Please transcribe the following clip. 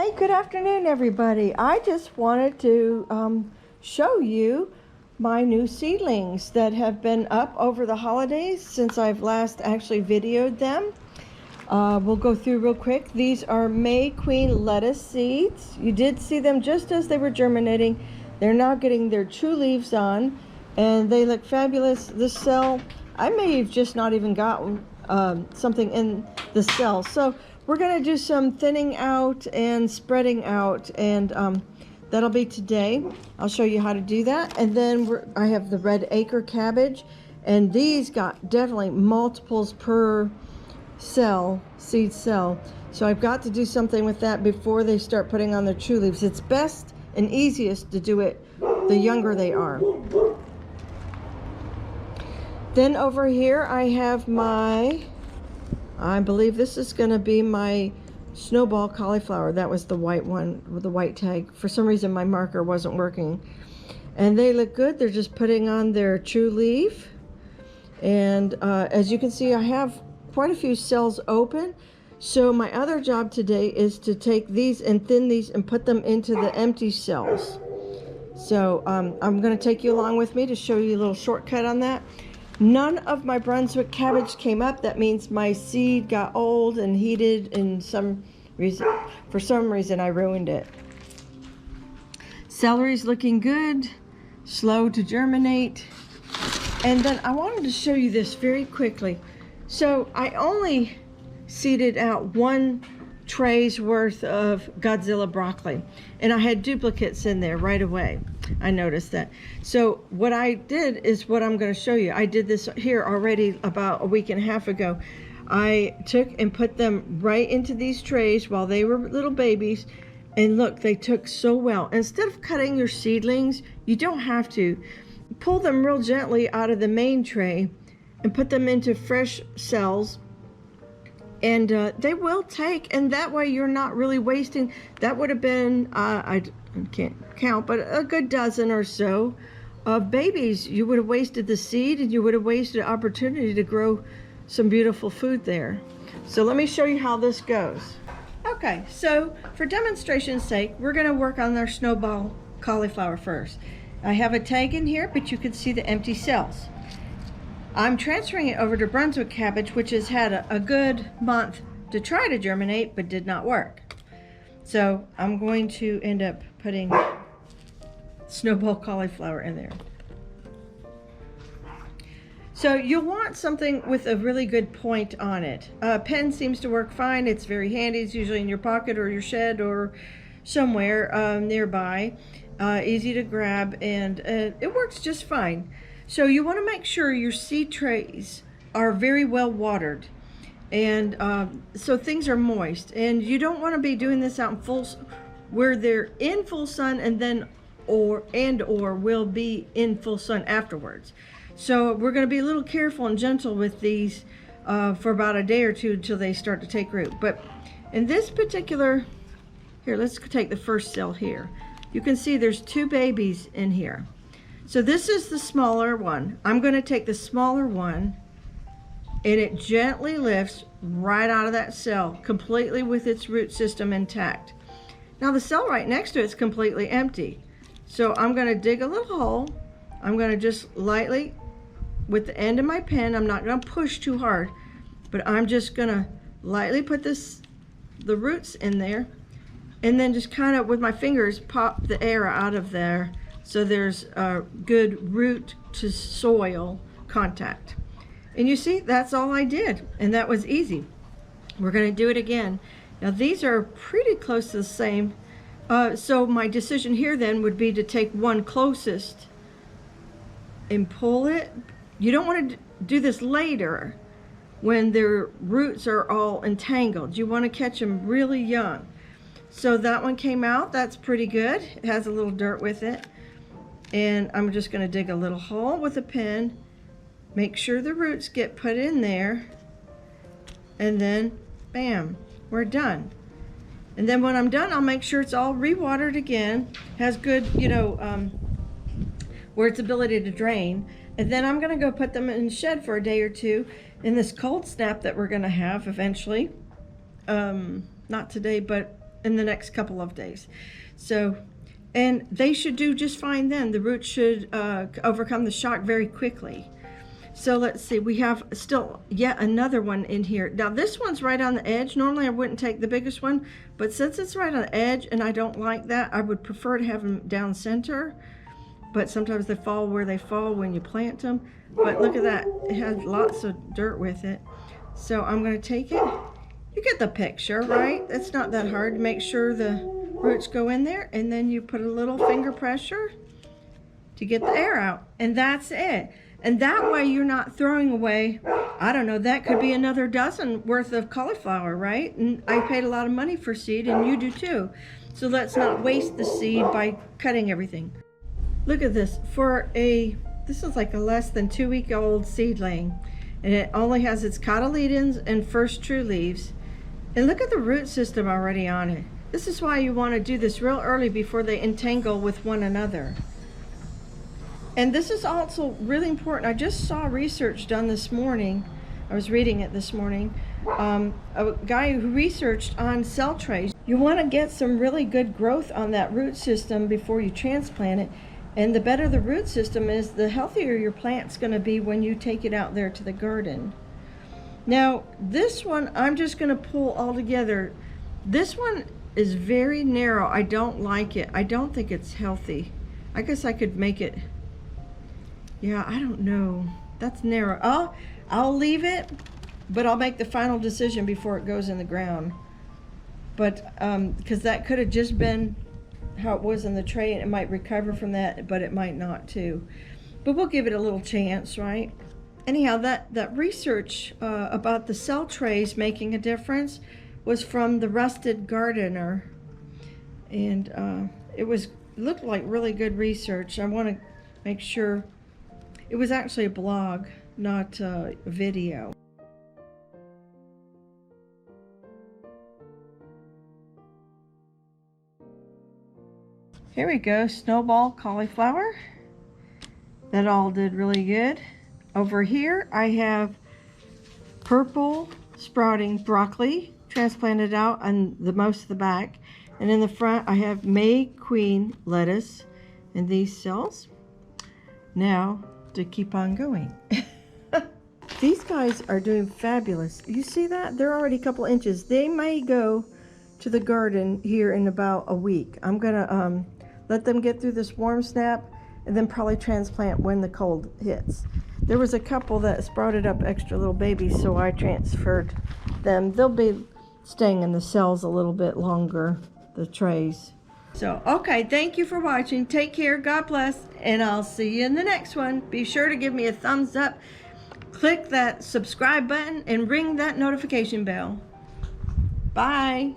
Hey, good afternoon, everybody. I just wanted to show you my new seedlings that have been up over the holidays since I've last actually videoed them. We'll go through real quick. These are May Queen lettuce seeds. You did see them just as they were germinating. They're now getting their true leaves on, and they look fabulous. This cell, I may have just not even gotten something in the cell. So we're going to do some thinning out and spreading out, and that'll be today. I'll show you how to do that. And then I have the red acre cabbage, and these got definitely multiples per cell, seed cell. So I've got to do something with that before they start putting on their true leaves. It's best and easiest to do it the younger they are. Then over here I have my, I believe this is going to be my snowball cauliflower. That was the white one with the white tag. For some reason my marker wasn't working. And they look good. They're just putting on their true leaf. And as you can see, I have quite a few cells open. So my other job today is to take these and thin these and put them into the empty cells. So I'm going to take you along with me to show you a little shortcut on that. None of my Brunswick cabbage came up. That means my seed got old and heated, and for some reason I ruined it. Celery's looking good, slow to germinate. And then I wanted to show you this very quickly. So I only seeded out one tray's worth of Godzilla broccoli, and I had duplicates in there right away. I noticed that. So what I did is what I'm going to show you. I did this here already about a week and a half ago. I took and put them right into these trays while they were little babies, and look, they took so well. Instead of cutting your seedlings, you don't have to. Pull them real gently out of the main tray and put them into fresh cells, and they will take, and that way you're not really wasting. That would have been I can't count, but a good dozen or so of babies. You would have wasted the seed, and you would have wasted the opportunity to grow some beautiful food there. So let me show you how this goes. Okay, so for demonstration's sake, we're going to work on our snowball cauliflower first. I have a tag in here, but you can see the empty cells. I'm transferring it over to Brunswick cabbage, which has had a good month to try to germinate, but did not work. So I'm going to end up putting snowball cauliflower in there. So you'll want something with a really good point on it. A pen seems to work fine. It's very handy. It's usually in your pocket or your shed or somewhere nearby. Easy to grab, and it works just fine. So you want to make sure your seed trays are very well watered, and so things are moist. And you don't want to be doing this out in full, where they're in full sun and then or will be in full sun afterwards. So we're going to be a little careful and gentle with these for about a day or two until they start to take root. But in this particular, here, let's take the first cell here. You can see there's two babies in here. So this is the smaller one. I'm going to take the smaller one, and it gently lifts right out of that cell, completely with its root system intact. Now the cell right next to it is completely empty. So I'm going to dig a little hole. I'm going to just lightly, with the end of my pen, I'm not going to push too hard, but I'm just going to lightly put the roots in there, and then just kind of with my fingers pop the air out of there, so there's a good root to soil contact. And you see, that's all I did, and that was easy. We're going to do it again. Now these are pretty close to the same, so my decision here then would be to take one closest and pull it. You don't want to do this later when their roots are all entangled. You want to catch them really young. So that one came out. That's pretty good. It has a little dirt with it. And I'm just going to dig a little hole with a pen, make sure the roots get put in there, and then bam, we're done. And then when I'm done, I'll make sure it's all rewatered again, has good, where its ability to drain. And then I'm going to go put them in the shed for a day or two in this cold snap that we're going to have eventually. Not today, but in the next couple of days. So, and they should do just fine then. The roots should overcome the shock very quickly. So let's see, we have still yet another one in here. Now this one's right on the edge. Normally I wouldn't take the biggest one, but since it's right on the edge and I don't like that, I would prefer to have them down center. But sometimes they fall where they fall when you plant them. But look at that, it has lots of dirt with it. So I'm gonna take it. You get the picture, right? It's not that hard to make sure the roots go in there, and then you put a little finger pressure to get the air out, and that's it. And that way you're not throwing away, I don't know, that could be another dozen worth of cauliflower, right? And I paid a lot of money for seed, and you do too. So let's not waste the seed by cutting everything. Look at this. This is like a less than 2-week-old seedling, and it only has its cotyledons and first true leaves. And look at the root system already on it. This is why you want to do this real early before they entangle with one another. And this is also really important. I just saw research done this morning. I was reading it this morning. A guy who researched on cell trays. You want to get some really good growth on that root system before you transplant it. And the better the root system is, the healthier your plant's going to be when you take it out there to the garden. Now, this one, I'm just going to pull all together. This one is very narrow. I don't like it. I don't think it's healthy. I guess I could make it. Yeah, I don't know. That's narrow. I'll leave it, but I'll make the final decision before it goes in the ground. But because that could have just been how it was in the tray, and it might recover from that, but it might not too. But we'll give it a little chance, right? Anyhow, that research about the cell trays making a difference was from the Rusted Gardener, and it looked like really good research. I want to make sure. It was actually a blog, not a video. Here we go, snowball cauliflower. That all did really good. Over here I have purple sprouting broccoli transplanted out on most of the back. And in the front I have May Queen lettuce in these cells. Now to keep on going. These guys are doing fabulous. You see that? They're already a couple inches. They may go to the garden here in about a week. I'm gonna let them get through this warm snap and then probably transplant when the cold hits. There was a couple that sprouted up extra little babies, so I transferred them. They'll be staying in the cells a little bit longer, the trays. So, okay, thank you for watching. Take care, God bless, and I'll see you in the next one. Be sure to give me a thumbs up, click that subscribe button, and ring that notification bell. Bye.